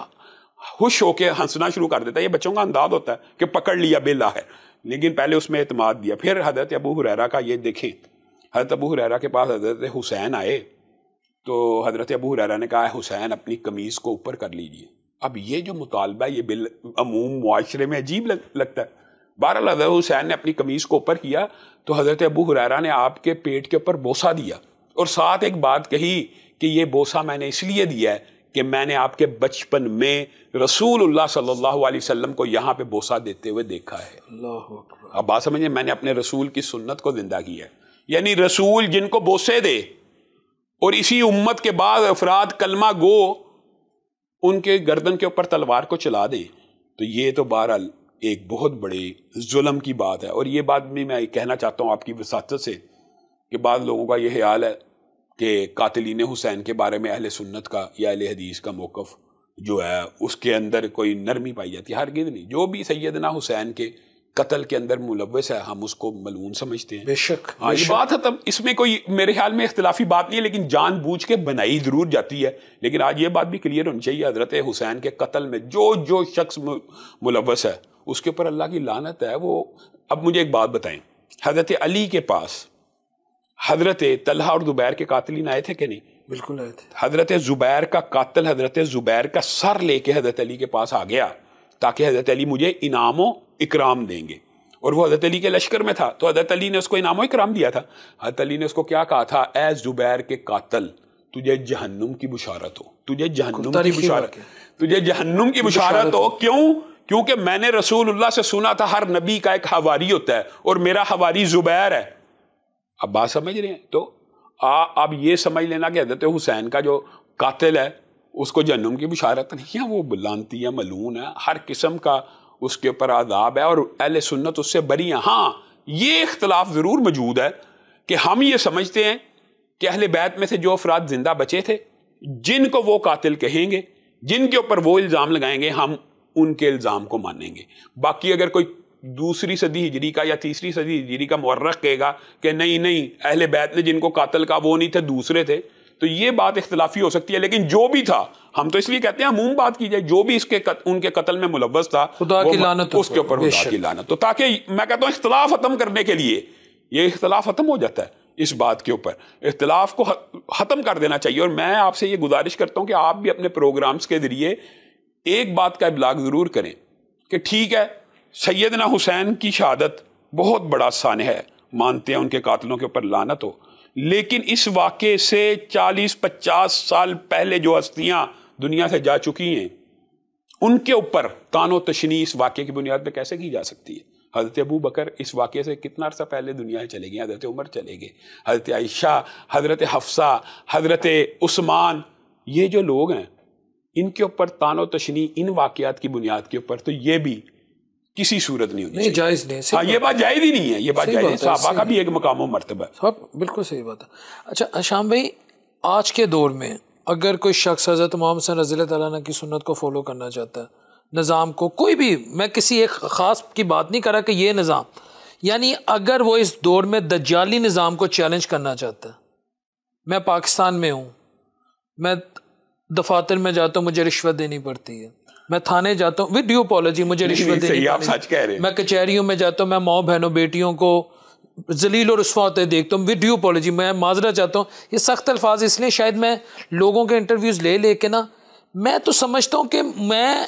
خوش ہو کے ہنسنا شروع کر دیتا ہے. یہ بچوں کا انداز ہوتا ہے کہ پکڑ لیا بلا ہے، لیکن پہلے اس میں اعتماد دیا. پھر حضرت ابو ہریرہ کا یہ دیکھیں، حضرت ابو ہریرہ کے پاس حضرت حسین آئے تو حضرت ابو ہریرہ نے کہا حسین اپنی قمیض کو اوپر کر لیجئے. اب یہ جو مطالبہ ہے یہ بالعموم معاشرے میں عجیب لگتا ہے. بہرحال حضرت حسین نے اپنی قمیض کو اوپر کیا تو حضرت ابو ہریرہ نے آپ کے پیٹ کے اوپر بوسہ دیا اور ساتھ ایک بات کہی کہ یہ بوسہ میں نے اس لیے دیا ہے کہ میں نے آپ کے بچپن میں رسول اللہ صلی اللہ علیہ وسلم کو یہاں پہ بوسہ دیتے ہوئے دیکھا ہے. اب بات سمجھیں، میں نے اپنے رسول کی سنت کو زندہ کیا ہے. یعنی رسول جن کو بوسے دے اور اسی امت کے بعد افراد کلمہ گو ان کے گردن کے اوپر تلوار کو چلا دے، تو یہ تو بہرحال ایک بہت بڑے ظلم کی بات ہے. اور یہ بات بھی میں کہنا چاہتا ہوں آپ کی وساطت سے کہ بعض لوگوں کا یہ خیال ہے کہ قاتلین حسین کے بارے میں اہل سنت کا یا اہل حدیث کا موقف جو ہے اس کے اندر کوئی نرمی پائی جاتی ہے. ہرگز نہیں. جو بھی سیدنا حسین کے قتل کے اندر ملوث ہے ہم اس کو ملعون سمجھتے ہیں. بے شک. ہاں یہ بات ہے، تب اس میں کوئی میرے خیال میں اختلافی بات نہیں ہے، لیکن جان بوجھ کے بنائی ضرور جاتی ہے. لیکن آج یہ بات بھی کلیئر ہونی چاہیے، حضرت حسین کے قتل میں جو شخص ملوث ہے اس کے اوپر اللہ کی لعنت ہے. وہ اب مجھے ایک بات بتائیں، حضرت علی کے پاس حضرت طلحہ اور زبیر کے قاتلین آئے تھے کہ نہیں؟ بالکل آئے تھے. حضرت زبیر کا قاتل حضرت زبیر کا سر لے کے حضرت علی کے پاس آ گیا تاکہ حضرت علی مجھے انعام و اکرام دیں گے، اور وہ حضرت علی کے لشکر میں تھا، تو حضرت علی نے اس کو انعام و اکرام دیا تھا. حضرت علی نے اس کو کیا کہا تھا؟ اے زبیر کے قاتل، تجھے جہنم کی بشارت ہو، تجھے جہنم کی بشارت، تجھے جہنم کی بشارت ہو. کیوں؟ کیونکہ میں نے رسول اللہ سے سنا تھا ہر نبی کا ایک حواری ہوتا ہے، اور میرا حواری زبیر ہے. اب بات سمجھ رہے ہیں؟ تو اب یہ سمجھ لینا کہ حضرت حسین کا جو قاتل ہے اس کو جہنم کی بشارت نہیں ہے، وہ لعنتی ہے، ملعون ہے، ہر قسم کا اس کے اوپر عذاب ہے، اور اہل سنت اس سے بری ہیں. ہاں یہ اختلاف ضرور موجود ہے کہ ہم یہ سمجھتے ہیں کہ اہل بیت میں سے جو افراد زندہ بچے تھے جن کو وہ قاتل کہیں گے، جن کے اوپر وہ الزام لگائیں گے، ہم ان کے الزام کو مانیں گے. باقی اگر کوئی دوسری صدی ہجری کا یا تیسری صدی ہجری کا مورخ کہے گا کہ نہیں اہل بیت نے جن کو قاتل کہا وہ نہیں تھے، دوسرے تھے، تو یہ بات اختلافی ہو سکتی ہے. لیکن جو بھی تھا، ہم تو اس لیے کہتے ہیں عموم بات کی جائے، جو بھی ان کے قتل میں ملوث تھا خدا کی لعنت اس کے اوپر خدا کی لعنت. تو تاکہ میں کہتا ہوں اختلاف ختم کرنے کے لیے یہ اختلاف ختم ہو جاتا ہے، اس بات کے اوپر اختلاف کو ختم کر دینا چاہیے. اور میں آپ سے یہ گزارش کرتا ہوں کہ آپ بھی اپنے پروگرامز کے ذریعے ایک بات کا ابلاغ ضرور کریں کہ ٹھیک ہے سیدنا حسین کی شہادت بہت بڑا سانحہ ہے، مانتے ہیں ان کے قاتلوں کے اوپر لعنت ہو، لیکن اس واقعے سے 40-50 سال پہلے جو ہستیاں دنیا سے جا چکی ہیں ان کے اوپر تان و تشنیع اس واقعے کی بنیاد پہ کیسے کی جا سکتی ہے؟ حضرت ابو بکر اس واقعے سے کتنا عرصہ پہلے دنیا سے چلے گئے، حضرت عمر چلے گئے، حضرت عائشہ، حضرت حفصہ، حضرت عثمان، یہ جو لوگ ہیں ان کے اوپر تان و تشنیع ان واقعات کی بنیاد کے اوپر تو یہ بھی کسی صورت نہیں ہونی چاہیے. جائز نہیں. ہاں یہ بات جائز ہی نہیں ہے، یہ بات جائز نہیں. صحابہ کا بھی ایک مقام و مرتبہ ہے. بالکل صحیح بات ہے. اچھا شام بھائی، آج کے دور میں اگر کوئی شخص حضرت محمد حسین رضی اللہ تعالیٰ عنہ کی سنت کو فالو کرنا چاہتا ہے، نظام کو، کوئی بھی، میں کسی ایک خاص کی بات نہیں کر رہا کہ یہ نظام، یعنی اگر وہ اس دور میں دجالی نظام کو چیلنج کرنا چاہتا ہے، میں پاکستان میں ہوں، میں دفاتر میں جاتا ہوں مجھے رشوت دینی پڑتی ہے، میں تھانے جاتا ہوں ود ڈیو اپالوجی مجھے رشوت دینی پڑتی ہے، میں کچہریوں میں جاتا ہوں، میں ماؤں بہنوں بیٹیوں کو ذلیل اور رسوا ہوتے دیکھتا ہوں، ود ڈیو اپالوجی میں معذرت چاہتا ہوں. یہ سخت الفاظ اس لیے شاید میں لوگوں کے انٹرویوز لے کے نا، میں تو سمجھتا ہوں کہ میں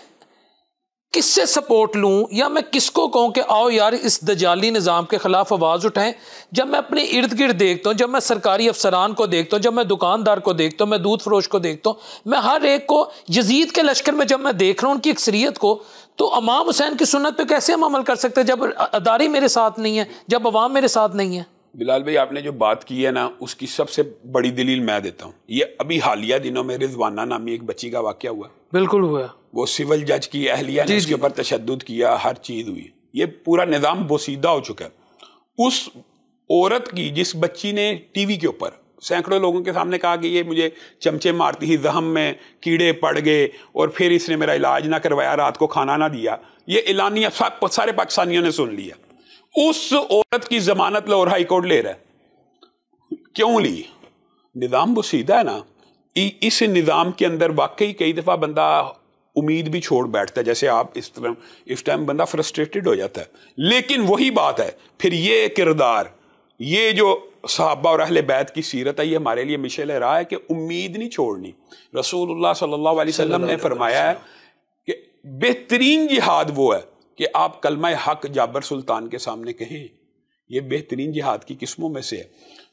کس سے سپورٹ لوں یا میں کس کو کہوں کہ آؤ یار اس دجالی نظام کے خلاف آواز اٹھائیں. جب میں اپنے ارد گرد دیکھتا ہوں، جب میں سرکاری افسران کو دیکھتا ہوں، جب میں دکاندار کو دیکھتا ہوں، میں دودھ فروش کو دیکھتا ہوں، میں ہر ایک کو یزید کے لشکر میں جب میں دیکھ رہا ہوں ان کی اکثریت کو، تو امام حسین کی سنت پہ کیسے ہم عمل کر سکتے ہیں جب ادارے میرے ساتھ نہیں ہیں، جب عوام میرے ساتھ نہیں ہے؟ بلال بھائی آپ نے جو بات کی ہے نا اس کی سب سے بڑی دلیل میں دیتا ہوں. یہ ابھی حالیہ دنوں میں رضوانہ نامی ایک بچی کا واقعہ ہوا. بالکل ہوا. وہ سول جج کی اہلیہ نے اس کے اوپر تشدد کیا، ہر چیز ہوئی، یہ پورا نظام بوسیدہ ہو چکا ہے. اس عورت کی، جس بچی نے ٹی وی کے اوپر سینکڑوں لوگوں کے سامنے کہا کہ یہ مجھے چمچے مارتی تھی، زخم میں کیڑے پڑ گئے اور پھر اس نے میرا علاج نہ کروایا، رات کو کھانا نہ دیا، یہ اعلانیہ سارے پاکستانیوں نے سن لیا. اس عورت کی ضمانت لاہور ہائی کورٹ لے رہا ہے. کیوں لی؟ نظام بوسیدہ ہے نا. اس نظام کے اندر واقعی کئی دفعہ بندہ امید بھی چھوڑ بیٹھتا ہے، جیسے آپ اس ٹائم بندہ فرسٹریٹڈ ہو جاتا ہے. لیکن وہی بات ہے، پھر یہ کردار، یہ جو صحابہ اور اہل بیت کی سیرت ہے، یہ ہمارے لیے مشعل راہ ہے کہ امید نہیں چھوڑنی. رسول اللہ صلی اللہ علیہ وسلم نے فرمایا ہے کہ بہترین جہاد وہ ہے کہ آپ کلمہ حق جابر سلطان کے سامنے کہیں. یہ بہترین جہاد کی قسموں میں سے ہے.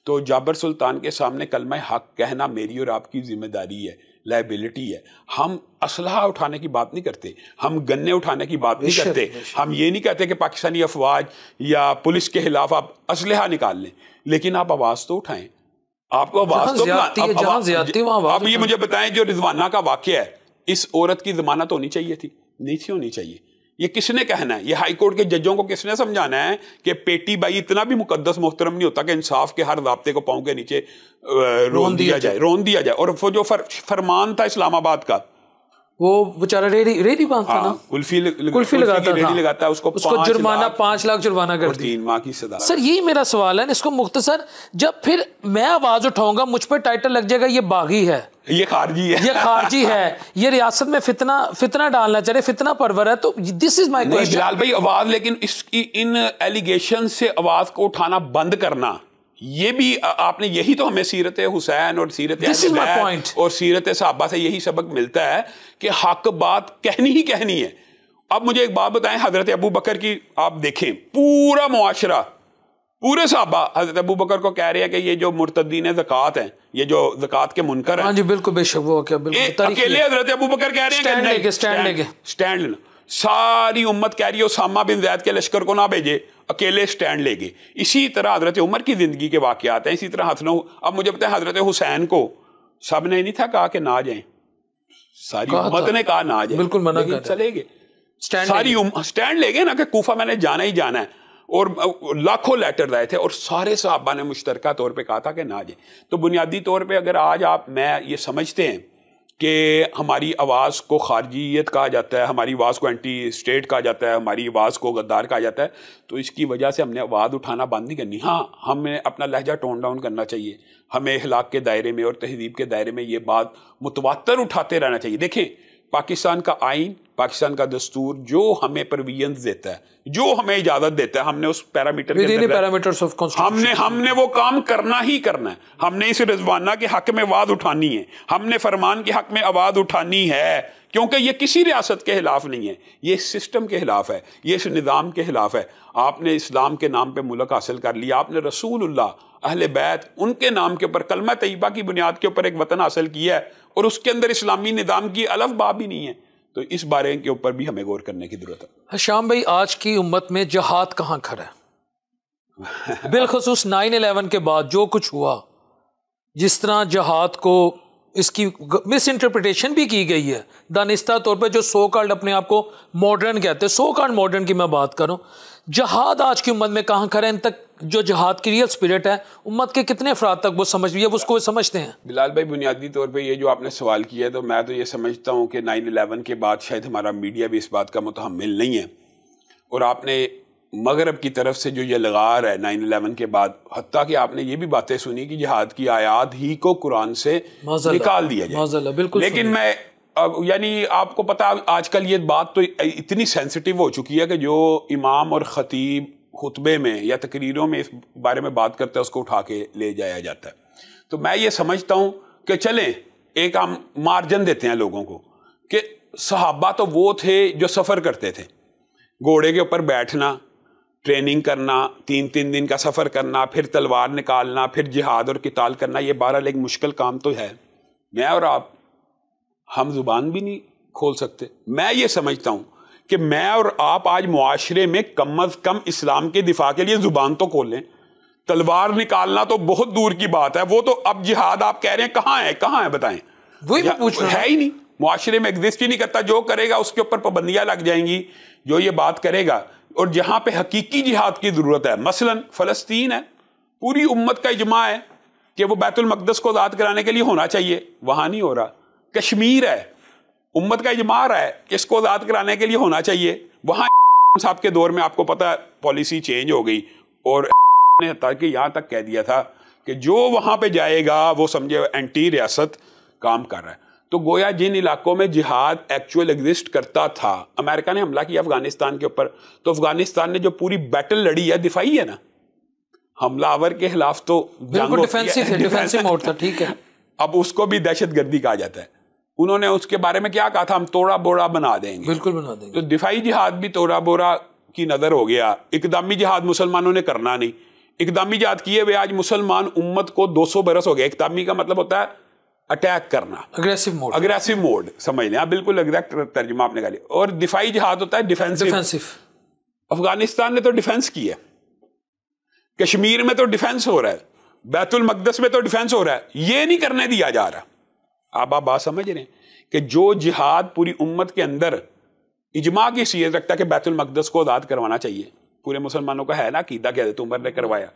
تو جابر سلطان کے سامنے کلمہ حق کہنا میری اور آپ کی ذمہ داری ہے، لائبلٹی ہے. ہم اسلحہ اٹھانے کی بات نہیں کرتے، ہم گنے اٹھانے کی بات نہیں کرتے، ہم یہ نہیں کہتے کہ پاکستانی افواج یا پولیس کے خلاف آپ اسلحہ نکال لیں، لیکن آپ آواز تو اٹھائیں. آپ کو آواز تو اب یہ مجھے بتائیں جو رضوانہ کا واقعہ ہے، اس عورت کی ضمانت ہونی چاہیے تھی؟ نہیں تھی ہونی چاہیے. یہ کس نے کہنا ہے؟ یہ ہائی کورٹ کے ججوں کو کس نے سمجھانا ہے کہ پیٹی بائی اتنا بھی مقدس محترم نہیں ہوتا کہ انصاف کے ہر ضابطے کو پاؤں کے نیچے رون دیا جائے. اور وہ جو فرمان تھا اسلام آباد کا، وہ بیچارہ ریڈی باندھتا نا، کلفی لگاتا ہے، اس کو جرمانہ 5 لاکھ جرمانہ کر دی، 3 ماہ کی سزا. سر یہی میرا سوال ہے، اس کو مختصر، جب پھر میں آواز اٹھاؤں گا مجھ پہ ٹائٹل لگ جائے گا یہ باغی ہے، یہ خارجی ہے، یہ ریاست میں فتنہ ڈالنا چاہے، فتنہ پرور ہے. تو دس از مائی کوسچن. بلال بھائی آواز، لیکن اس کی ان ایلیگیشن سے آواز کو اٹھانا بند کرنا یہ بھی آپ نے یہی تو ہمیں سیرت حسین اور سیرت اہل بیت اور سیرت صحابہ سے یہی سبق ملتا ہے کہ حق بات کہنی ہی کہنی ہے. اب مجھے ایک بات بتائیں, حضرت ابو بکر کی آپ دیکھیں, پورا معاشرہ, پورے صحابہ حضرت ابو بکر کو کہہ رہے ہیں کہ یہ جو مرتدین زکوٰۃ ہیں, یہ جو زکوٰۃ کے منکر ہیں, ہاں جی بالکل بے شک, وہ اکیلے حضرت ابو بکر کہہ رہے ہیں کہ سٹینڈ لینا. ساری امت کہہ رہی ہے اسامہ بن زید کے لشکر کو نہ بھیجے, اکیلے سٹینڈ لے گئے. اسی طرح حضرت عمر کی زندگی کے واقعات ہیں, اسی طرح اب مجھے پتہ ہے حضرت حسین کو سب نے نہیں تھا کہا کہ نہ جائیں, ساری امت نے کہا نہ جائیں, بالکل منع کر چلے گئے, ساری سٹینڈ لے گئے نا کہ کوفہ میں نے جانا ہی جانا ہے. اور لاکھوں لیٹر آئے تھے اور سارے صحابہ نے مشترکہ طور پہ کہا تھا کہ نہ جائیں. تو بنیادی طور پہ اگر آج میں یہ سمجھتے ہیں کہ ہماری آواز کو خارجیت کہا جاتا ہے, ہماری آواز کو اینٹی اسٹیٹ کہا جاتا ہے, ہماری آواز کو غدار کہا جاتا ہے, تو اس کی وجہ سے ہم نے آواز اٹھانا بند نہیں کرنی. ہاں ہمیں اپنا لہجہ ٹون ڈاؤن کرنا چاہیے, ہمیں اخلاق کے دائرے میں اور تہذیب کے دائرے میں یہ بات متواتر اٹھاتے رہنا چاہیے. دیکھیں پاکستان کا آئین, پاکستان کا دستور جو ہمیں پروینس دیتا ہے, جو ہمیں اجازت دیتا ہے, ہم نے اس پیرامیٹر ہم نے وہ کام کرنا ہی کرنا ہے. ہم نے اس رضوانہ کے حق میں آواز اٹھانی ہے, ہم نے فرمان کے حق میں آواز اٹھانی ہے, کیونکہ یہ کسی ریاست کے خلاف نہیں ہے, یہ سسٹم کے خلاف ہے, یہ اس نظام کے خلاف ہے. آپ نے اسلام کے نام پہ ملک حاصل کر لیا, آپ نے رسول اللہ, اہل بیت, ان کے نام کے اوپر کلمہ طیبہ کی بنیاد کے اوپر ایک وطن حاصل کیا ہے, اور اس کے اندر اسلامی نظام کی الف با بھی نہیں ہے. تو اس بارے کے اوپر بھی ہمیں غور کرنے کی ضرورت ہے. شام بھائی, آج کی امت میں جہاد کہاں کھڑا ہے؟ بالخصوص 9/11 کے بعد جو کچھ ہوا, جس طرح جہاد کو اس کی مس انٹرپریٹیشن بھی کی گئی ہے دانستہ طور پہ, جو سو کالڈ اپنے آپ کو ماڈرن کہتے ہیں, سو کالڈ ماڈرن کی میں بات کروں, جہاد آج کی امت میں کہاں کھڑا ہے؟ ان تک جو جہاد کی ریئل اسپرٹ ہے امت کے کتنے افراد تک وہ سمجھ بھی ہے, اس کو سمجھتے ہیں؟ بلال بھائی, بنیادی طور پہ یہ جو آپ نے سوال کیا ہے, تو میں تو یہ سمجھتا ہوں کہ 9/11 کے بعد شاید ہمارا میڈیا بھی اس بات کا متحمل نہیں ہے, اور آپ نے مغرب کی طرف سے جو یہ لغار ہے 9/11 کے بعد, حتیٰ کہ آپ نے یہ بھی باتیں سنی کہ جہاد کی آیات ہی کو قرآن سے نکال دیا جائے. بالکل, لیکن میں یعنی آپ کو پتا آج کل یہ بات تو اتنی سینسٹیو ہو چکی ہے کہ جو امام اور خطیب خطبے میں یا تقریروں میں اس بارے میں بات کرتا ہے اس کو اٹھا کے لے جایا جاتا ہے. تو میں یہ سمجھتا ہوں کہ چلیں ایک ہم مارجن دیتے ہیں لوگوں کو کہ صحابہ تو وہ تھے جو سفر کرتے تھے, گھوڑے کے اوپر بیٹھنا, ٹریننگ کرنا, 3 دن کا سفر کرنا, پھر تلوار نکالنا, پھر جہاد اور قتال کرنا, یہ بہرحال ایک مشکل کام تو ہے. میں اور آپ ہم زبان بھی نہیں کھول سکتے. میں یہ سمجھتا ہوں کہ میں اور آپ آج معاشرے میں کم از کم اسلام کے دفاع کے لیے زبان تو کھول لیں. تلوار نکالنا تو بہت دور کی بات ہے, وہ تو اب جہاد آپ کہہ رہے ہیں کہاں ہے بتائیں, ہے ہی نہیں, معاشرے میں ایگزسٹ ہی نہیں کرتا. جو کرے گا اس کے اوپر پابندیاں لگ جائیں گی, جو یہ بات کرے گا. اور جہاں پہ حقیقی جہاد کی ضرورت ہے, مثلا فلسطین ہے, پوری امت کا اجماع ہے کہ وہ بیت المقدس کو آزاد کرانے کے لیے ہونا چاہیے, وہاں نہیں ہو رہا. کشمیر ہے, امت کا اجماع ہے کہ اس کو آزاد کرانے کے لیے ہونا چاہیے, وہاں صاحب کے دور میں آپ کو پتا پالیسی چینج ہو گئی, اور نے تاکہ یہاں تک کہہ دیا تھا کہ جو وہاں پہ جائے گا وہ سمجھے اینٹی ریاست کام کر رہا ہے. تو گویا جن علاقوں میں جہاد ایکچوئل ایگزسٹ کرتا تھا, امریکہ نے حملہ کیا افغانستان کے اوپر, تو افغانستان نے جو پوری بیٹل لڑی ہے دفاعی ہے نا, حملہ آور کے خلاف تو ڈیفینسو موڈ تھا, ٹھیک ہے. اب اس کو بھی دہشت گردی کہا جاتا ہے. انہوں نے اس کے بارے میں کیا کہا تھا, ہم توڑا بوڑا بنا دیں گے. بالکل بنا دیں گے. تو دفاعی جہاد بھی توڑا بوڑا کی نظر ہو گیا. اقدامی جہاد مسلمانوں نے کرنا نہیں. اقدامی جہاد کیے ہوئے آج مسلمان امت کو 200 برس ہو گیا. اقدامی کا مطلب ہوتا ہے اٹیک کرنا, اگریسو موڈ سمجھ لیں آپ, بالکل ایگزیکٹ ترجمہ آپ نے کہا. اور دفاعی جہاد ہوتا ہے ڈیفینسو. افغانستان نے تو ڈیفینس کی ہے, کشمیر میں تو ڈیفینس ہو رہا ہے, بیت المقدس میں تو ڈیفینس ہو رہا ہے, یہ نہیں کرنے دیا جا رہا. آپ بات سمجھ رہے ہیں کہ جو جہاد پوری امت کے اندر اجماع کی حیثیت رکھتا ہے کہ بیت المقدس کو آزاد کروانا چاہیے, پورے مسلمانوں کا ہے نا عقیدہ کہ حضرت عمر نے کروایا,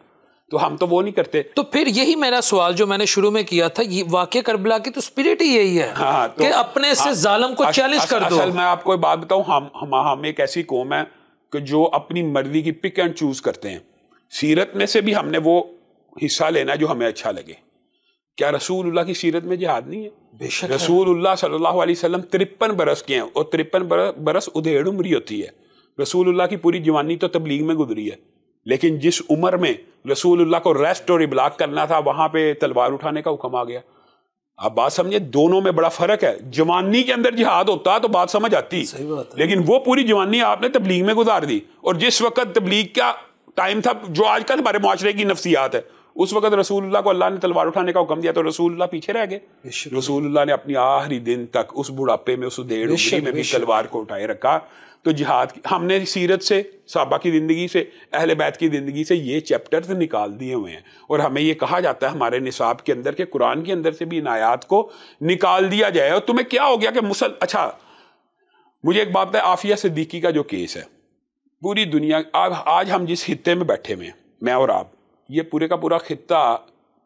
تو ہم تو وہ نہیں کرتے. تو پھر یہی میرا سوال جو میں نے شروع میں کیا تھا, واقعہ کربلا کی تو اسپرٹ ہی یہی ہے کہ اپنے سے ظالم کو چیلنج کر دو. اصل میں آپ کو بات بتاؤں, ہم ایک ایسی قوم ہے کہ جو اپنی مرضی کی پک اینڈ چوز کرتے ہیں. سیرت میں سے بھی ہم نے وہ حصہ لینا جو ہمیں اچھا لگے. کیا رسول اللہ کی سیرت میں جہاد نہیں ہے؟ بے شک. رسول اللہ صلی اللہ علیہ وسلم 53 برس کے ہیں, اور 53 برس ادھیڑ عمری ہوتی ہے. رسول اللہ کی پوری جوانی تو تبلیغ میں گزری ہے. لیکن جس عمر میں رسول اللہ کو ریسٹ اور ابلاغ کرنا تھا وہاں پہ تلوار اٹھانے کا حکم آ گیا. آپ بات سمجھے, دونوں میں بڑا فرق ہے. جوانی کے اندر جہاد ہوتا تو بات سمجھ آتی, لیکن وہ پوری جوانی آپ نے تبلیغ میں گزار دی. اور جس وقت تبلیغ کا ٹائم تھا, جو آج کل ہمارے معاشرے کی نفسیات ہے, اس وقت رسول اللہ کو اللہ نے تلوار اٹھانے کا حکم دیا تو رسول اللہ پیچھے رہ گئے. رسول اللہ نے اپنی آخری دن تک اس بڑھاپے میں, اس ڈیڑھ عمری میں بھی تلوار کو اٹھائے رکھا. تو جہاد ہم نے سیرت سے, صحابہ کی زندگی سے, اہل بیت کی زندگی سے یہ چیپٹرز نکال دیے ہوئے ہیں. اور ہمیں یہ کہا جاتا ہے ہمارے نصاب کے اندر کہ قرآن کے اندر سے بھی ان آیات کو نکال دیا جائے. اور تمہیں کیا ہو گیا کہ اچھا مجھے ایک بات ہے, عافیہ صدیقی کا جو کیس ہے, پوری دنیا آج ہم جس خطے میں بیٹھے ہوئے ہیں, میں اور آپ, یہ پورے کا پورا خطہ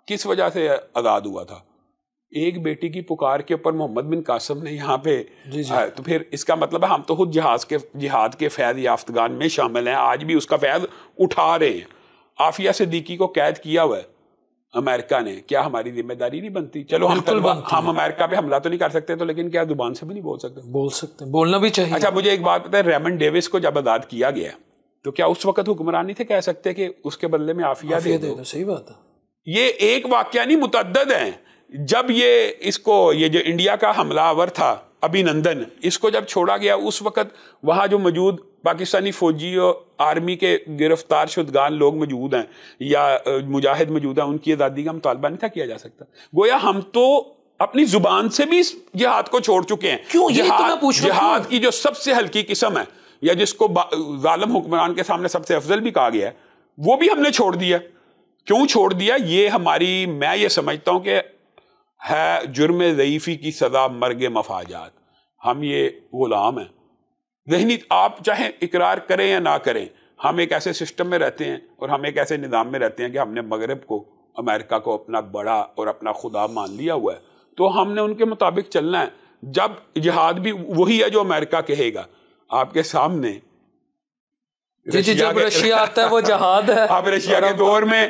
کس وجہ سے آزاد ہوا تھا؟ ایک بیٹی کی پکار کے اوپر محمد بن قاسم نے یہاں پہ تو پھر اس کا مطلب ہے ہم تو خود جہاد کے فیض یافتگان میں شامل ہیں, آج بھی اس کا فیض اٹھا رہے ہیں. عافیہ صدیقی کو قید کیا ہوا ہے امریکہ نے, کیا ہماری ذمہ داری نہیں بنتی؟ چلو ہم امریکہ پہ حملہ تو نہیں کر سکتے, تو لیکن کیا زبان سے بھی نہیں بول سکتے؟ بولنا بھی چاہیے. اچھا مجھے ایک بات پتہ ہے, ریمنڈ ڈیوس کو جب آزاد کیا گیا تو کیا اس وقت حکمرانی تھے کہہ سکتے کہ اس کے بدلے میں عافیہ دے دو؟ صحیح بات ہے. یہ ایک واقعہ نہیں, متعدد ہیں. جب یہ جو انڈیا کا حملہ آور تھا ابھی نندن, اس کو جب چھوڑا گیا اس وقت وہاں جو موجود پاکستانی فوجی اور آرمی کے گرفتار شدگان لوگ موجود ہیں یا مجاہد موجود ہیں, ان کی آزادی کا مطالبہ نہیں تھا کیا جا سکتا. گویا ہم تو اپنی زبان سے بھی جہاد کو چھوڑ چکے ہیں. کیوں جہاد کی جو سب سے ہلکی قسم ہے, یا جس کو ظالم حکمران کے سامنے سب سے افضل بھی کہا گیا ہے, وہ بھی ہم نے چھوڑ دیا. کیوں چھوڑ دیا؟ یہ ہماری, میں یہ سمجھتا ہوں کہ ہے جرم ضعیفی کی سزا مرگ مفاجات. ہم یہ غلام ہیں ذہنی, آپ چاہے اقرار کریں یا نہ کریں, ہم ایک ایسے سسٹم میں رہتے ہیں اور ہم ایک ایسے نظام میں رہتے ہیں کہ ہم نے مغرب کو, امریکہ کو اپنا بڑا اور اپنا خدا مان لیا ہوا ہے, تو ہم نے ان کے مطابق چلنا ہے. جب جہاد بھی وہی ہے جو امریکہ کہے گا. آپ کے سامنے جب رشیا آتا ہے وہ جہاد ہے. آپ رشیا کے دور میں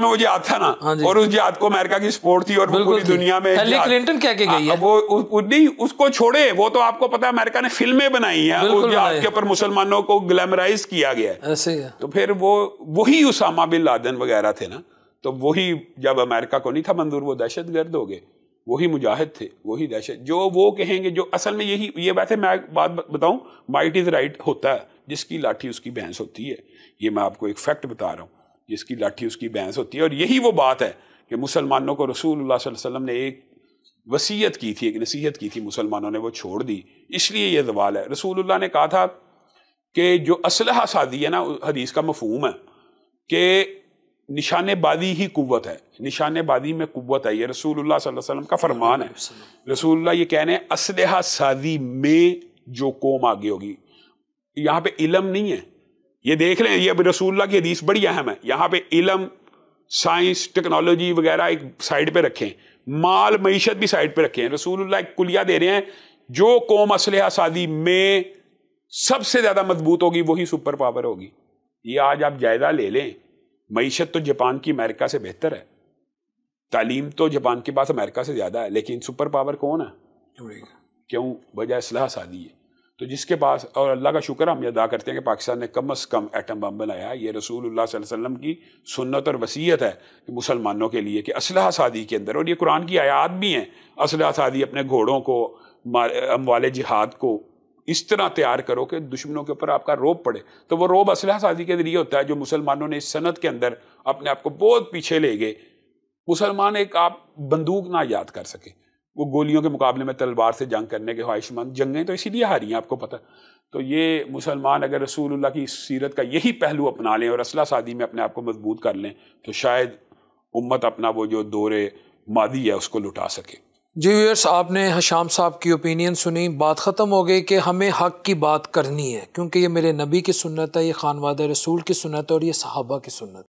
وہ جہاد تھا نا, اور اس جہاد کو امریکہ کی سپورٹ تھی, اور پوری دنیا میں ہیلری کلنٹن کیا کہ گئی ہے وہ نہیں, اس کو چھوڑے, وہ تو آپ کو پتا ہے امریکہ نے فلمیں بنائی ہیں اس جہاد کے اوپر, مسلمانوں کو گلیمرائز کیا گیا ہے ایسے. تو پھر وہی اسامہ بن لادن وغیرہ تھے نا, تو وہی جب امریکہ کو نہیں تھا منظور وہ دہشت گرد ہو گئے, وہی مجاہد تھے, وہی دہشت. جو وہ کہیں گے, جو اصل میں یہ ویسے میں بات بتاؤں, مائٹ از رائٹ ہوتا ہے, جس کی لاٹھی اس کی بھینس ہوتی ہے. یہ میں آپ کو ایک فیکٹ بتا رہا ہوں, جس کی لاٹھی اس کی بھینس ہوتی ہے. اور یہی وہ بات ہے کہ مسلمانوں کو رسول اللہ صلی اللہ علیہ وسلم نے ایک وصیت کی تھی, ایک نصیحت کی تھی, مسلمانوں نے وہ چھوڑ دی, اس لیے یہ زوال ہے. رسول اللہ نے کہا تھا کہ جو اسلحہ سازی ہے نا, حدیث کا مفہوم ہے کہ نشانے بازی ہی قوت ہے, نشانے بازی میں قوت ہے. یہ رسول اللہ صلی اللہ علیہ وسلم کا فرمان ہے. رسول اللہ یہ کہنے ہیں اسلحہ سازی میں جو قوم آگے ہوگی. یہاں پہ علم نہیں ہے, یہ دیکھ لیں, یہ رسول اللہ کی حدیث بڑی اہم ہے. یہاں پہ علم, سائنس, ٹیکنالوجی وغیرہ ایک سائڈ پہ رکھیں, مال معیشت بھی سائڈ پہ رکھیں. رسول اللہ ایک کلیہ دے رہے ہیں, جو قوم اسلحہ سازی میں سب سے زیادہ مضبوط ہوگی وہی سپر پاور ہوگی. یہ آج آپ جائزہ لے لیں, معیشت تو جاپان کی امریکہ سے بہتر ہے, تعلیم تو جاپان کے پاس امریکہ سے زیادہ ہے, لیکن سپر پاور کون ہے؟ کیوں؟ وجہ اسلحہ سازی ہے. تو جس کے پاس, اور اللہ کا شکر ہم یہ ادا کرتے ہیں کہ پاکستان نے کم از کم ایٹم بم بنایا. یہ رسول اللہ صلی اللہ علیہ وسلم کی سنت اور وصیت ہے کہ مسلمانوں کے لیے کہ اسلحہ سازی کے اندر, اور یہ قرآن کی آیات بھی ہیں, اسلحہ سازی, اپنے گھوڑوں کو, اموال جہاد کو اس طرح تیار کرو کہ دشمنوں کے اوپر آپ کا روب پڑے. تو وہ روب اسلحہ سازی کے ذریعے ہوتا ہے, جو مسلمانوں نے اس صنعت کے اندر اپنے آپ کو بہت پیچھے لے گئے. مسلمان ایک آپ بندوق نہ یاد کر سکے, وہ گولیوں کے مقابلے میں تلوار سے جنگ کرنے کے خواہش مند, جنگیں تو اسی لیے ہاری ہیں, آپ کو پتہ. تو یہ مسلمان اگر رسول اللہ کی سیرت کا یہی پہلو اپنا لیں اور اسلحہ سازی میں اپنے آپ کو مضبوط کر لیں, تو شاید امت اپنا وہ جو دور ماضی ہے اس کو لٹا سکے. جی ویئرس, آپ نے حشام صاحب کی اوپینین سنی, بات ختم ہو گئی کہ ہمیں حق کی بات کرنی ہے, کیونکہ یہ میرے نبی کی سنت ہے, یہ خانوادہ رسول کی سنت ہے, اور یہ صحابہ کی سنت ہے.